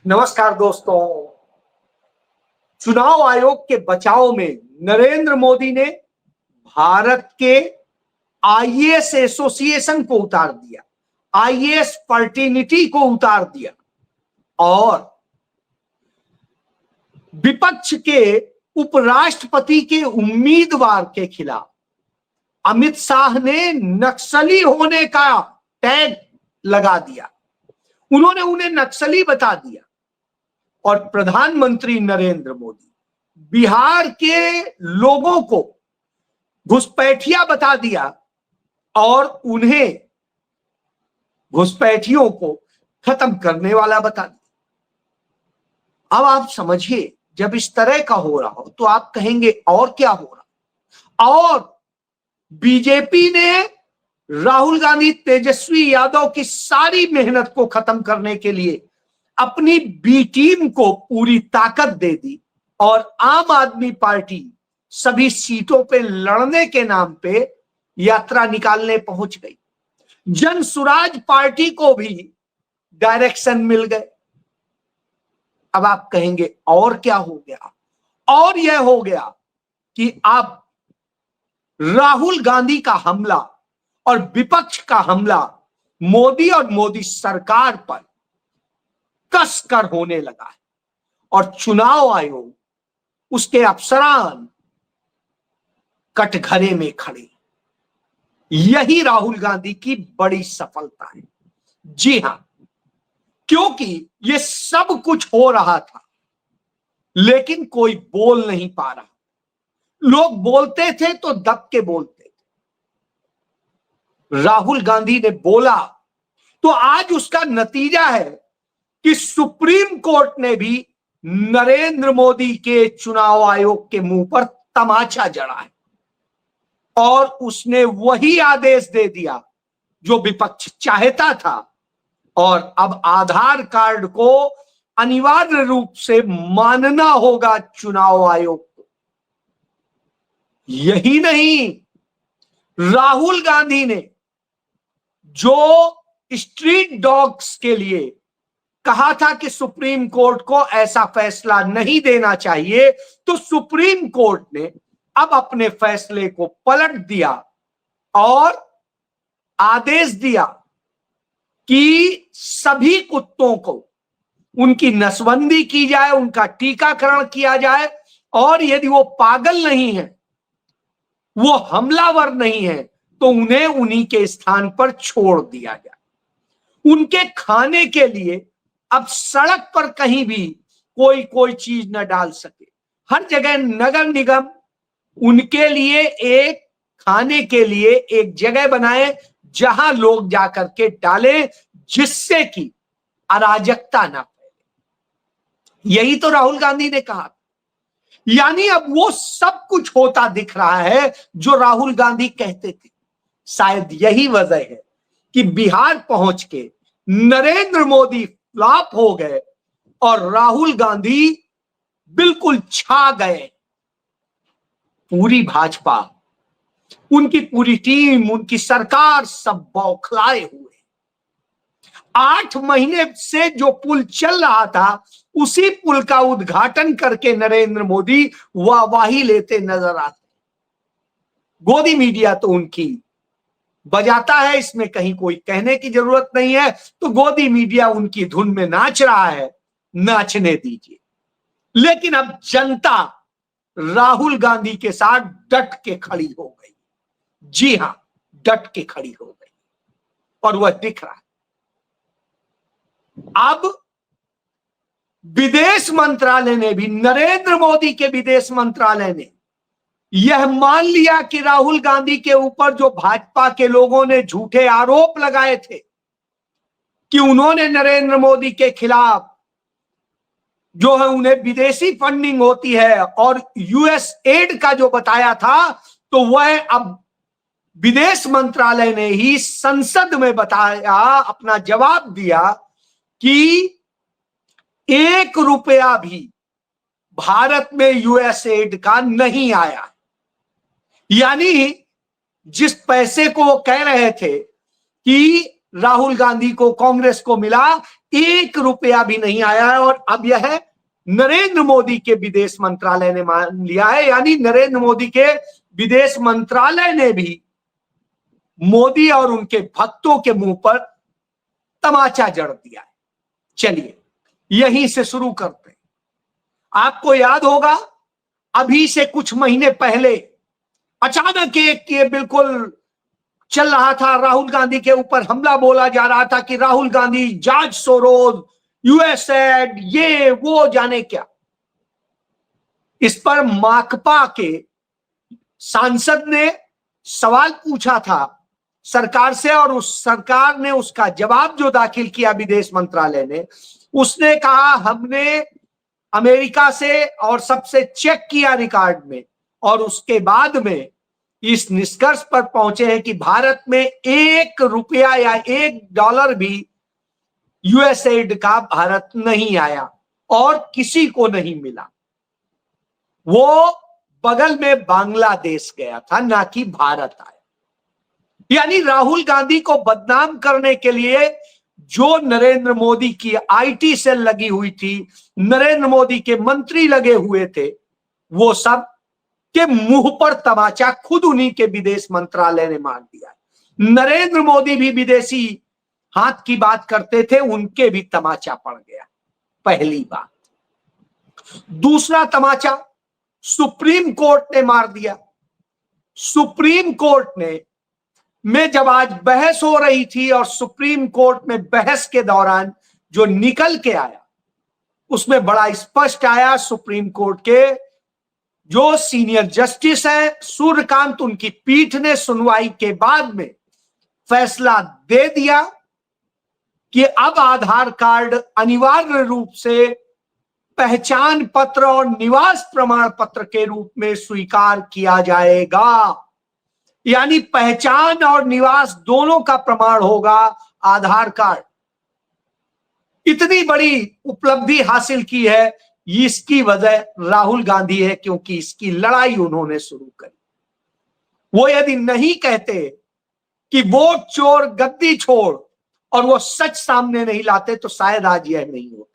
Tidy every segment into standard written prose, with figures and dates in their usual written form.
नमस्कार दोस्तों। चुनाव आयोग के बचाव में नरेंद्र मोदी ने भारत के आईएएस एसोसिएशन को उतार दिया, आईएएस फर्टिनिटी को उतार दिया और विपक्ष के उपराष्ट्रपति के उम्मीदवार के खिलाफ अमित शाह ने नक्सली होने का टैग लगा दिया। उन्होंने उन्हें नक्सली बता दिया और प्रधानमंत्री नरेंद्र मोदी बिहार के लोगों को घुसपैठिया बता दिया और उन्हें घुसपैठियों को खत्म करने वाला बता दिया। अब आप समझिए, जब इस तरह का हो रहा हो तो आप कहेंगे और क्या हो रहा। और बीजेपी ने राहुल गांधी, तेजस्वी यादव की सारी मेहनत को खत्म करने के लिए अपनी बी टीम को पूरी ताकत दे दी और आम आदमी पार्टी सभी सीटों पे लड़ने के नाम पे यात्रा निकालने पहुंच गई। जन सुराज पार्टी को भी डायरेक्शन मिल गए। अब आप कहेंगे और क्या हो गया। और यह हो गया कि अब राहुल गांधी का हमला और विपक्ष का हमला मोदी और मोदी सरकार पर कसकर होने लगा है और चुनाव आयोग, उसके अफसरान कटघरे में खड़े। यही राहुल गांधी की बड़ी सफलता है। जी हां, क्योंकि ये सब कुछ हो रहा था लेकिन कोई बोल नहीं पा रहा। लोग बोलते थे तो दब के बोलते थे। राहुल गांधी ने बोला तो आज उसका नतीजा है कि सुप्रीम कोर्ट ने भी नरेंद्र मोदी के चुनाव आयोग के मुंह पर तमाचा जड़ा है और उसने वही आदेश दे दिया जो विपक्ष चाहता था। और अब आधार कार्ड को अनिवार्य रूप से मानना होगा चुनाव आयोग को। यही नहीं, राहुल गांधी ने जो स्ट्रीट डॉग्स के लिए कहा था कि सुप्रीम कोर्ट को ऐसा फैसला नहीं देना चाहिए, तो सुप्रीम कोर्ट ने अब अपने फैसले को पलट दिया और आदेश दिया कि सभी कुत्तों को उनकी नसबंदी की जाए, उनका टीकाकरण किया जाए और यदि वो पागल नहीं है, वो हमलावर नहीं है, तो उन्हें उन्हीं के स्थान पर छोड़ दिया जाए। उनके खाने के लिए अब सड़क पर कहीं भी कोई चीज न डाल सके। हर जगह नगर निगम उनके लिए एक खाने के लिए एक जगह बनाए जहां लोग जाकर के डालें, जिससे कि अराजकता ना फैले। यही तो राहुल गांधी ने कहा। यानी अब वो सब कुछ होता दिख रहा है जो राहुल गांधी कहते थे। शायद यही वजह है कि बिहार पहुंच के नरेंद्र मोदी फ्लॉप हो गए और राहुल गांधी बिल्कुल छा गए। पूरी भाजपा, उनकी पूरी टीम, उनकी सरकार सब बौखलाए हुए। 8 महीने से जो पुल चल रहा था, उसी पुल का उद्घाटन करके नरेंद्र मोदी वाहवाही लेते नजर आते। गोदी मीडिया तो उनकी बजाता है, इसमें कहीं कोई कहने की जरूरत नहीं है। तो गोदी मीडिया उनकी धुन में नाच रहा है, नाचने दीजिए। लेकिन अब जनता राहुल गांधी के साथ डट के खड़ी हो गई। जी हां, डट के खड़ी हो गई और वह दिख रहा है। अब विदेश मंत्रालय ने भी, नरेंद्र मोदी के विदेश मंत्रालय ने यह मान लिया कि राहुल गांधी के ऊपर जो भाजपा के लोगों ने झूठे आरोप लगाए थे कि उन्होंने नरेंद्र मोदी के खिलाफ जो है उन्हें विदेशी फंडिंग होती है और यूएस एड का जो बताया था, तो वह अब विदेश मंत्रालय ने ही संसद में बताया, अपना जवाब दिया कि 1 रुपया भी भारत में यूएस एड का नहीं आया। यानी जिस पैसे को वो कह रहे थे कि राहुल गांधी को, कांग्रेस को मिला, 1 रुपया भी नहीं आया है। और अब यह नरेंद्र मोदी के विदेश मंत्रालय ने मान लिया है, यानी नरेंद्र मोदी के विदेश मंत्रालय ने भी मोदी और उनके भक्तों के मुंह पर तमाचा जड़ दिया है। चलिए यहीं से शुरू करते हैं। आपको याद होगा अभी से कुछ महीने पहले अचानक एक ये बिल्कुल चल रहा था, राहुल गांधी के ऊपर हमला बोला जा रहा था कि Rahul Gandhi, George Soros, USAID, ये वो जाने क्या। इस पर माकपा के सांसद ने सवाल पूछा था सरकार से, और उस सरकार ने उसका जवाब जो दाखिल किया विदेश मंत्रालय ने, उसने कहा हमने अमेरिका से और सबसे चेक किया रिकॉर्ड में, और उसके बाद में इस निष्कर्ष पर पहुंचे हैं कि भारत में 1 रुपया या $1 भी यूएसएड का भारत नहीं आया और किसी को नहीं मिला। वो बगल में बांग्लादेश गया था, ना कि भारत आया। यानी राहुल गांधी को बदनाम करने के लिए जो नरेंद्र मोदी की आईटी सेल लगी हुई थी, नरेंद्र मोदी के मंत्री लगे हुए थे, वो सब के मुंह पर तमाचा खुद उन्हीं के विदेश मंत्रालय ने मार दिया। नरेंद्र मोदी भी विदेशी हाथ की बात करते थे, उनके भी तमाचा पड़ गया। पहली बात। दूसरा तमाचा सुप्रीम कोर्ट ने मार दिया। सुप्रीम कोर्ट ने में जब आज बहस हो रही थी, और सुप्रीम कोर्ट में बहस के दौरान जो निकल के आया उसमें बड़ा स्पष्ट आया, सुप्रीम कोर्ट के जो सीनियर जस्टिस है सूर्यकांत, उनकी पीठ ने सुनवाई के बाद में फैसला दे दिया कि अब आधार कार्ड अनिवार्य रूप से पहचान पत्र और निवास प्रमाण पत्र के रूप में स्वीकार किया जाएगा। यानी पहचान और निवास दोनों का प्रमाण होगा आधार कार्ड। इतनी बड़ी उपलब्धि हासिल की है, इसकी वजह राहुल गांधी है, क्योंकि इसकी लड़ाई उन्होंने शुरू करी। वो यदि नहीं कहते कि वोट चोर गद्दी छोड़ और वो सच सामने नहीं लाते तो शायद आज यह नहीं होता,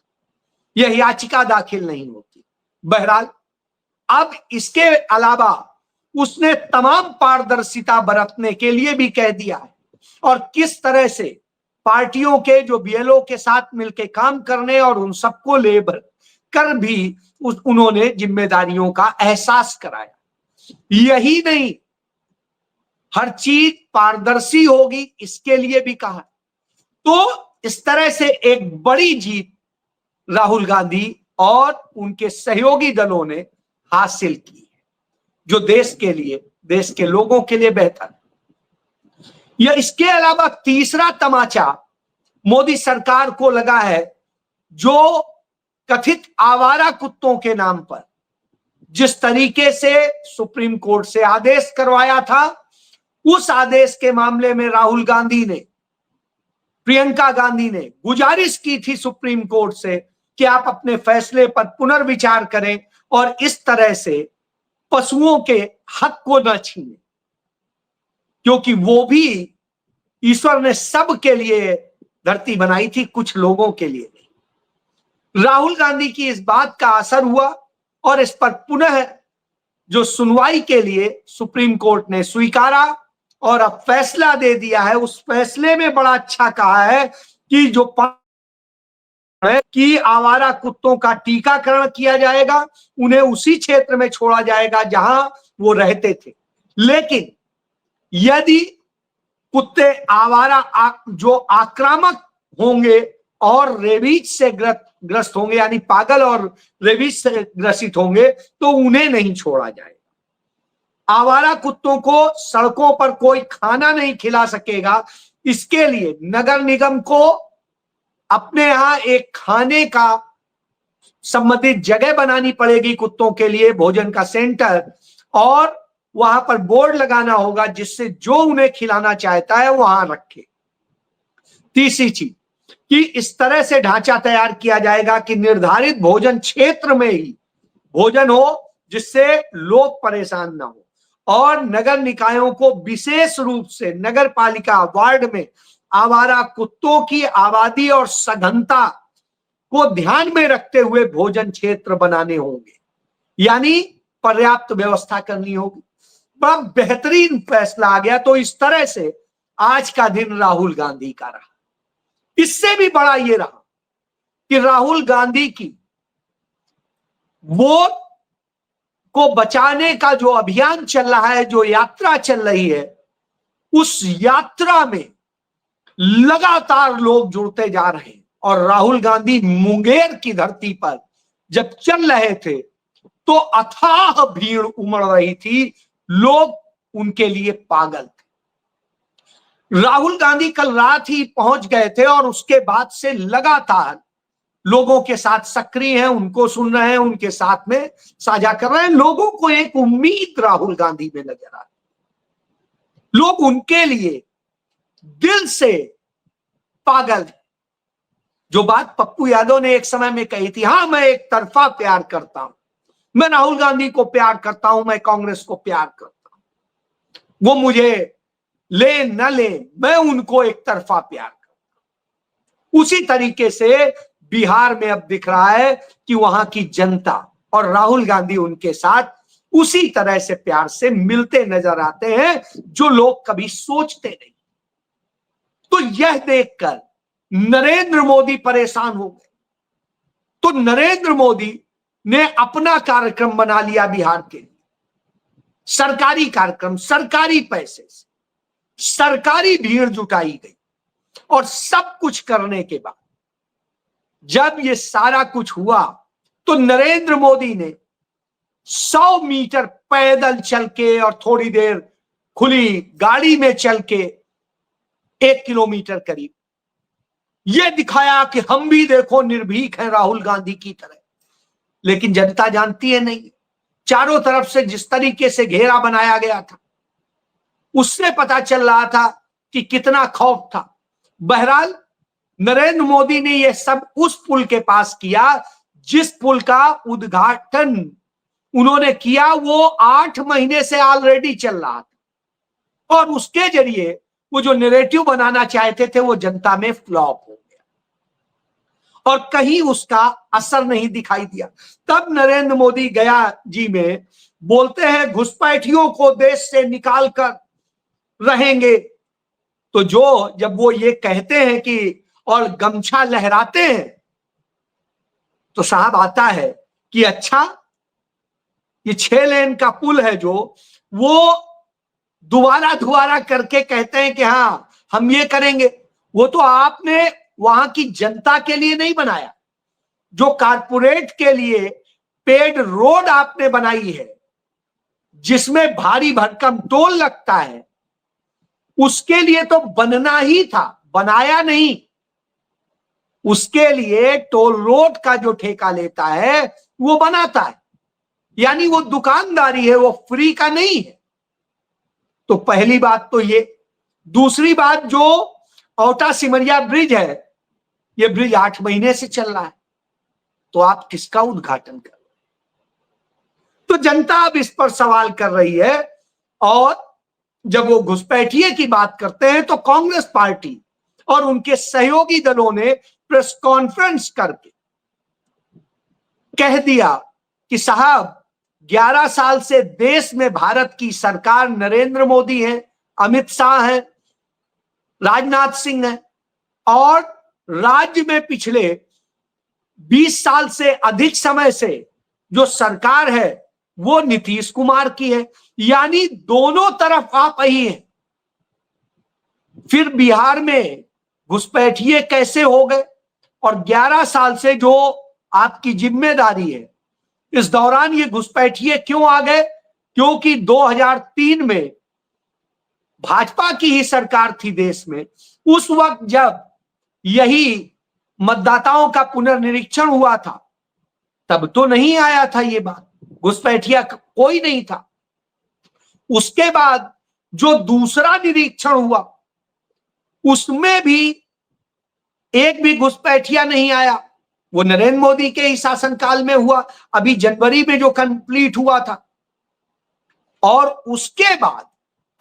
यह याचिका दाखिल नहीं होती। बहरहाल अब इसके अलावा उसने तमाम पारदर्शिता बरतने के लिए भी कह दिया है, और किस तरह से पार्टियों के जो बीएलओ के साथ मिलकर काम करने और उन सबको लेबर कर भी उन्होंने जिम्मेदारियों का एहसास कराया। यही नहीं, हर चीज पारदर्शी होगी इसके लिए भी कहा। तो इस तरह से एक बड़ी जीत राहुल गांधी और उनके सहयोगी दलों ने हासिल की है, जो देश के लिए, देश के लोगों के लिए बेहतर। यह इसके अलावा तीसरा तमाचा मोदी सरकार को लगा है, जो कथित आवारा कुत्तों के नाम पर जिस तरीके से सुप्रीम कोर्ट से आदेश करवाया था, उस आदेश के मामले में राहुल गांधी ने, प्रियंका गांधी ने गुजारिश की थी सुप्रीम कोर्ट से कि आप अपने फैसले पर पुनर्विचार करें और इस तरह से पशुओं के हक को न छीने, क्योंकि वो भी ईश्वर ने सब के लिए धरती बनाई थी, कुछ लोगों के लिए नहीं। राहुल गांधी की इस बात का असर हुआ और इस पर पुनः जो सुनवाई के लिए सुप्रीम कोर्ट ने स्वीकारा और अब फैसला दे दिया है। उस फैसले में बड़ा अच्छा कहा है कि जो कि आवारा कुत्तों का टीकाकरण किया जाएगा, उन्हें उसी क्षेत्र में छोड़ा जाएगा जहां वो रहते थे। लेकिन यदि कुत्ते आवारा जो आक्रामक होंगे और रेबीज से ग्रस्त होंगे, यानी पागल और रेबीज से ग्रसित होंगे, तो उन्हें नहीं छोड़ा जाएगा। आवारा कुत्तों को सड़कों पर कोई खाना नहीं खिला सकेगा। इसके लिए नगर निगम को अपने यहां एक खाने का संबंधित जगह बनानी पड़ेगी कुत्तों के लिए, भोजन का सेंटर, और वहां पर बोर्ड लगाना होगा जिससे जो उन्हें खिलाना चाहता है वहां रखे। तीसरी चीज कि इस तरह से ढांचा तैयार किया जाएगा कि निर्धारित भोजन क्षेत्र में ही भोजन हो जिससे लोग परेशान ना हो, और नगर निकायों को विशेष रूप से नगर पालिका वार्ड में आवारा कुत्तों की आबादी और सघनता को ध्यान में रखते हुए भोजन क्षेत्र बनाने होंगे, यानी पर्याप्त व्यवस्था करनी होगी। बड़ा बेहतरीन फैसला आ गया। तो इस तरह से आज का दिन राहुल गांधी का रहा। इससे भी बड़ा यह रहा कि राहुल गांधी की वोट को बचाने का जो अभियान चल रहा है, जो यात्रा चल रही है, उस यात्रा में लगातार लोग जुड़ते जा रहे हैं। और राहुल गांधी मुंगेर की धरती पर जब चल रहे थे तो अथाह भीड़ उमड़ रही थी, लोग उनके लिए पागल थे। राहुल गांधी कल रात ही पहुंच गए थे और उसके बाद से लगातार लोगों के साथ सक्रिय हैं, उनको सुन रहे हैं, उनके साथ में साझा कर रहे हैं। लोगों को एक उम्मीद राहुल गांधी में नजर आ रही। लोग उनके लिए दिल से पागल है। जो बात पप्पू यादव ने एक समय में कही थी, हाँ मैं एक तरफा प्यार करता हूं, मैं राहुल गांधी को प्यार करता हूं, मैं कांग्रेस को प्यार करता हूं, वो मुझे ले न ले, मैं उनको एक तरफा प्यार करता हूं। उसी तरीके से बिहार में अब दिख रहा है कि वहां की जनता और राहुल गांधी उनके साथ उसी तरह से प्यार से मिलते नजर आते हैं, जो लोग कभी सोचते नहीं। तो यह देखकर नरेंद्र मोदी परेशान हो गए। तो नरेंद्र मोदी ने अपना कार्यक्रम बना लिया बिहार के लिए, सरकारी कार्यक्रम, सरकारी पैसे से सरकारी भीड़ जुटाई गई। और सब कुछ करने के बाद जब ये सारा कुछ हुआ तो नरेंद्र मोदी ने 100 मीटर पैदल चल के और थोड़ी देर खुली गाड़ी में चल के 1 किलोमीटर करीब यह दिखाया कि हम भी देखो निर्भीक हैं राहुल गांधी की तरह। लेकिन जनता जानती है नहीं, चारों तरफ से जिस तरीके से घेरा बनाया गया था उससे पता चल रहा था कि कितना खौफ था। बहरहाल नरेंद्र मोदी ने यह सब उस पुल के पास किया जिस पुल का उद्घाटन उन्होंने किया, वो 8 महीने से ऑलरेडी चल रहा था और उसके जरिए वो जो नैरेटिव बनाना चाहते थे वो जनता में फ्लॉप हो गया और कहीं उसका असर नहीं दिखाई दिया। तब नरेंद्र मोदी गया जी में बोलते हैं घुसपैठियों को देश से निकाल कर रहेंगे। तो जो जब वो ये कहते हैं कि और गमछा लहराते हैं तो साहब आता है कि अच्छा ये 6 लेन का पुल है जो वो दोबारा करके कहते हैं कि हाँ हम ये करेंगे। वो तो आपने वहां की जनता के लिए नहीं बनाया, जो कारपोरेट के लिए पेड रोड आपने बनाई है जिसमें भारी भरकम टोल लगता है, उसके लिए तो बनना ही था, बनाया नहीं। उसके लिए टोल रोड का जो ठेका लेता है वो बनाता है, यानी वो दुकानदारी है, वो फ्री का नहीं है। तो पहली बात तो ये। दूसरी बात, जो औटा सिमरिया ब्रिज है, ये ब्रिज 8 महीने से चल रहा है, तो आप किसका उद्घाटन कर रहे हैं? तो जनता अब इस पर सवाल कर रही है। और जब वो घुसपैठिए की बात करते हैं तो कांग्रेस पार्टी और उनके सहयोगी दलों ने प्रेस कॉन्फ्रेंस करके कह दिया कि साहब 11 साल से देश में भारत की सरकार नरेंद्र मोदी है, अमित शाह है, राजनाथ सिंह है और राज्य में पिछले 20 साल से अधिक समय से जो सरकार है वो नीतीश कुमार की है, यानी दोनों तरफ आप ही हैं। फिर बिहार में घुसपैठिए कैसे हो गए? और 11 साल से जो आपकी जिम्मेदारी है, इस दौरान ये घुसपैठिए क्यों आ गए? क्योंकि 2003 में भाजपा की ही सरकार थी देश में। उस वक्त जब यही मतदाताओं का पुनर्निरीक्षण हुआ था तब तो नहीं आया था ये बात, घुसपैठिया कोई नहीं था। उसके बाद जो दूसरा निरीक्षण हुआ उसमें भी एक भी घुसपैठिया नहीं आया, वो नरेंद्र मोदी के ही शासनकाल में हुआ, अभी जनवरी में जो कंप्लीट हुआ था। और उसके बाद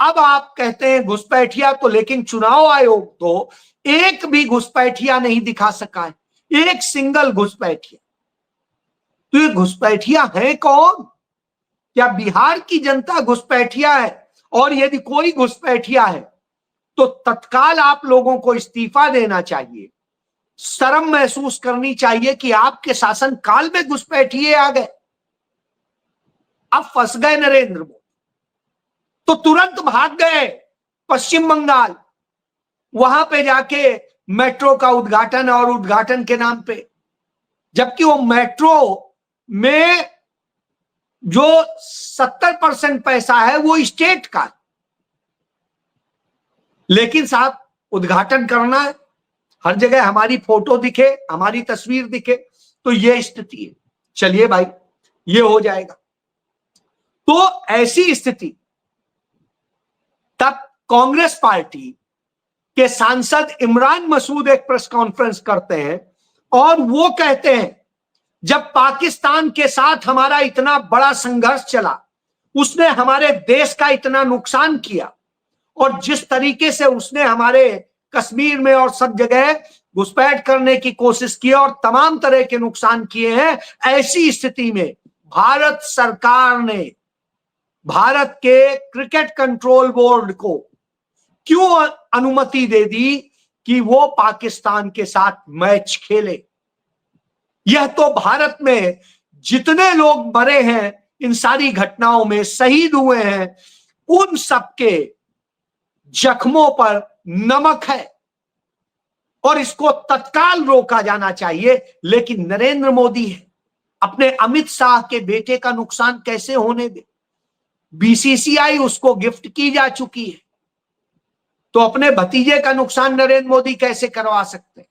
अब आप कहते हैं घुसपैठिया, तो लेकिन चुनाव आयोग तो एक भी घुसपैठिया नहीं दिखा सका है, एक सिंगल घुसपैठिया। तो ये घुसपैठिया है कौन? क्या बिहार की जनता घुसपैठिया है? और यदि कोई घुसपैठिया है तो तत्काल आप लोगों को इस्तीफा देना चाहिए, शर्म महसूस करनी चाहिए कि आपके शासन काल में घुसपैठिए आ गए। अब फंस गए नरेंद्र मोदी, तो तुरंत भाग गए पश्चिम बंगाल, वहां पे जाके मेट्रो का उद्घाटन, और उद्घाटन के नाम पे, जबकि वो मेट्रो में जो 70% पैसा है वो स्टेट का, लेकिन साहब उद्घाटन करना है, हर जगह हमारी फोटो दिखे, हमारी तस्वीर दिखे, तो ये स्थिति है। चलिए भाई, ये हो जाएगा। तो ऐसी स्थिति, तब कांग्रेस पार्टी के सांसद इमरान मसूद एक प्रेस कॉन्फ्रेंस करते हैं और वो कहते हैं जब पाकिस्तान के साथ हमारा इतना बड़ा संघर्ष चला, उसने हमारे देश का इतना नुकसान किया, और जिस तरीके से उसने हमारे कश्मीर में और सब जगह घुसपैठ करने की कोशिश की और तमाम तरह के नुकसान किए हैं, ऐसी स्थिति में भारत सरकार ने भारत के क्रिकेट कंट्रोल बोर्ड को क्यों अनुमति दे दी कि वो पाकिस्तान के साथ मैच खेले? यह तो भारत में जितने लोग मरे हैं इन सारी घटनाओं में, शहीद हुए हैं, उन सबके जख्मों पर नमक है और इसको तत्काल रोका जाना चाहिए। लेकिन नरेंद्र मोदी है, अपने अमित शाह के बेटे का नुकसान कैसे होने दे? बीसीसीआई उसको गिफ्ट की जा चुकी है, तो अपने भतीजे का नुकसान नरेंद्र मोदी कैसे करवा सकते हैं?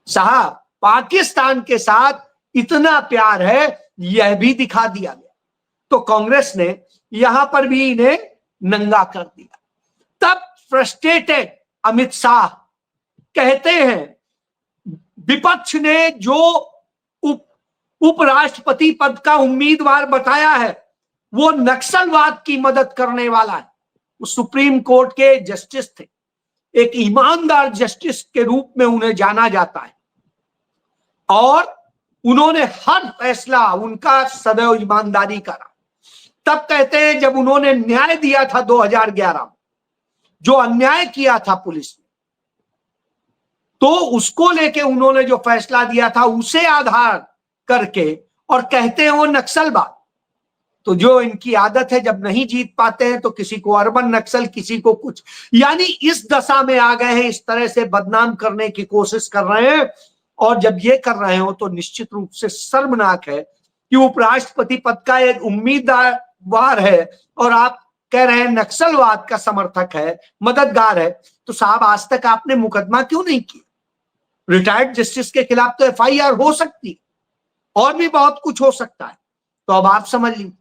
साहब, पाकिस्तान के साथ इतना प्यार है, यह भी दिखा दिया गया। तो कांग्रेस ने यहां पर भी इन्हें नंगा कर दिया। तब फ्रस्ट्रेटेड अमित शाह कहते हैं विपक्ष ने जो उपराष्ट्रपति पद का उम्मीदवार बताया है वो नक्सलवाद की मदद करने वाला है। वो सुप्रीम कोर्ट के जस्टिस थे, एक ईमानदार जस्टिस के रूप में उन्हें जाना जाता है, और उन्होंने हर फैसला उनका सदैव ईमानदारी का रहा। तब कहते हैं जब उन्होंने न्याय दिया था 2011 में, जो अन्याय किया था पुलिस ने, तो उसको लेके उन्होंने जो फैसला दिया था उसे आधार करके, और कहते हैं वो नक्सलवाद। तो जो इनकी आदत है, जब नहीं जीत पाते हैं तो किसी को अर्बन नक्सल, किसी को कुछ, यानी इस दशा में आ गए हैं, इस तरह से बदनाम करने की कोशिश कर रहे हैं। और जब ये कर रहे हो तो निश्चित रूप से शर्मनाक है कि उपराष्ट्रपति पद का एक उम्मीदवार है और आप कह रहे हैं नक्सलवाद का समर्थक है, मददगार है। तो साहब, आज तक आपने मुकदमा क्यों नहीं किया? रिटायर्ड जस्टिस के खिलाफ तो एफआईआर हो सकती, और भी बहुत कुछ हो सकता है। तो अब आप समझ लीजिए।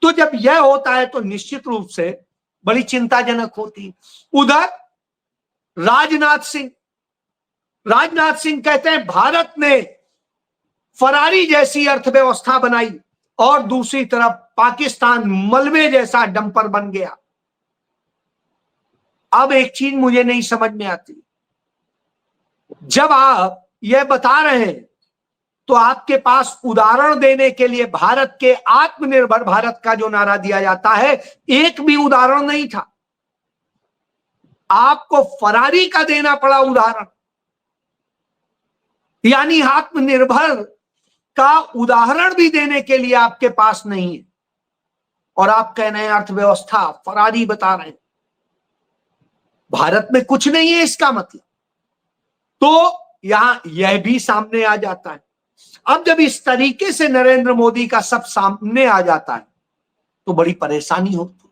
तो जब यह होता है तो निश्चित रूप से बड़ी चिंताजनक होती। उधर राजनाथ सिंह कहते हैं भारत ने फरारी जैसी अर्थव्यवस्था बनाई और दूसरी तरफ पाकिस्तान मलबे जैसा डंपर बन गया। अब एक चीज मुझे नहीं समझ में आती, जब आप यह बता रहे हैं तो आपके पास उदाहरण देने के लिए भारत के आत्मनिर्भर भारत का जो नारा दिया जाता है, एक भी उदाहरण नहीं था। आपको फरारी का देना पड़ा उदाहरण, यानी आत्मनिर्भर का उदाहरण भी देने के लिए आपके पास नहीं है, और आप कह रहे हैं अर्थव्यवस्था फरारी बता रहे हैं। भारत में कुछ नहीं है इसका मतलब। तो यहां यह भी सामने आ जाता है। अब जब इस तरीके से नरेंद्र मोदी का सब सामने आ जाता है तो बड़ी परेशानी होती।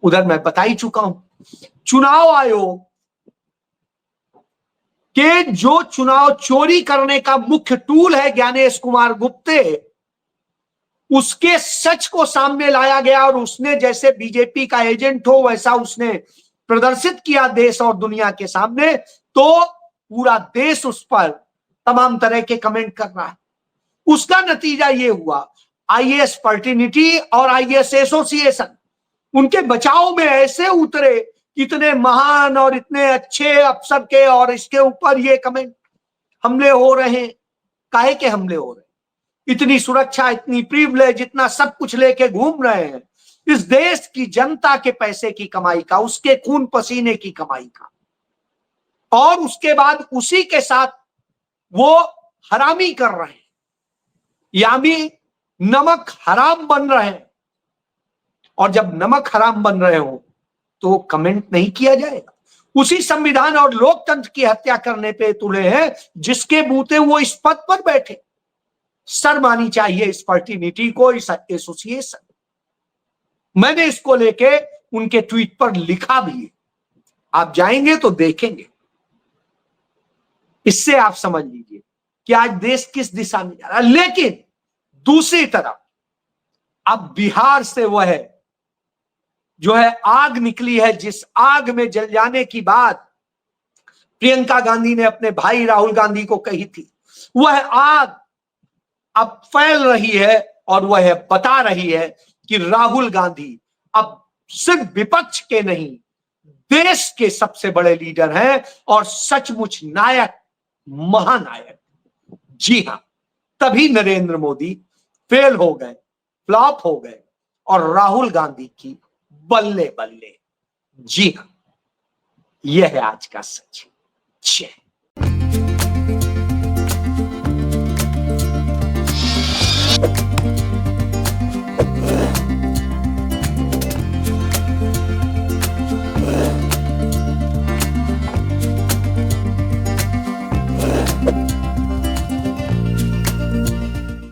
उधर मैं बता ही चुका हूं, चुनाव आयोग के जो चुनाव चोरी करने का मुख्य टूल है ज्ञानेश कुमार गुप्ते, उसके सच को सामने लाया गया और उसने जैसे बीजेपी का एजेंट हो वैसा उसने प्रदर्शित किया देश और दुनिया के सामने। तो पूरा देश उस पर तमाम तरह के कमेंट कर रहा है। उसका नतीजा ये हुआ, आईएएस फर्टिनिटी और आईएएस एसोसिएशन उनके बचाव में ऐसे उतरे, इतने महान और इतने अच्छे अफसर के, और इसके ऊपर ये कमेंट, हमले हो रहे हैं। काहे के हमले हो रहे हैं? इतनी सुरक्षा, इतनी प्रिविलेज, इतना सब कुछ लेके घूम रहे हैं, इस देश की जनता के पैसे की कमाई का, उसके खून पसीने की कमाई का, और उसके बाद उसी के साथ वो हरामी कर रहे हैं, यानी नमक हराम बन रहे हैं। और जब नमक हराम बन रहे हो तो कमेंट नहीं किया जाएगा। उसी संविधान और लोकतंत्र की हत्या करने पे तुले हैं जिसके बूते वो इस पद पर बैठे। शर्म आनी चाहिए इस फर्टिनिटी को, इस एसोसिएशन। मैंने इसको लेके उनके ट्वीट पर लिखा भी है, आप जाएंगे तो देखेंगे। इससे आप समझ लीजिए कि आज देश किस दिशा में जा रहा है। लेकिन दूसरी तरफ अब बिहार से वह जो है आग निकली है, जिस आग में जल जाने की बात प्रियंका गांधी ने अपने भाई राहुल गांधी को कही थी, वह आग अब फैल रही है और वह बता रही है कि राहुल गांधी अब सिर्फ विपक्ष के नहीं, देश के सबसे बड़े लीडर हैं और सचमुच नायक, महानायक। जी हां, तभी नरेंद्र मोदी फेल हो गए, फ्लॉप हो गए, और राहुल गांधी की बल्ले बल्ले। जी हां, यह है आज का सच। जय